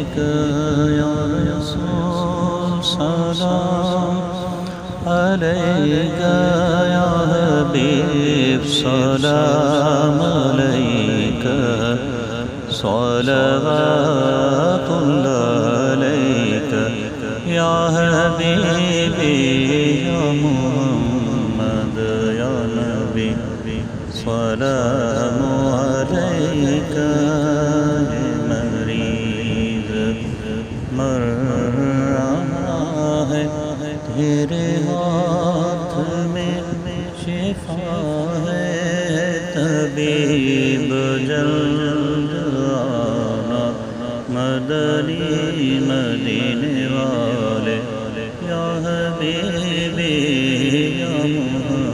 अलैका या रसूल सलाम अलैका या हबीब सलाम अलैका सलवातुल्लाह अलैका या हबीबी या मुहम्मद या नबी सलाम अलैका मरीज मर रहा है तेरे हाथ में शिफा है तबीब जल्द आना मदनी मदीने वाले या हबीबी या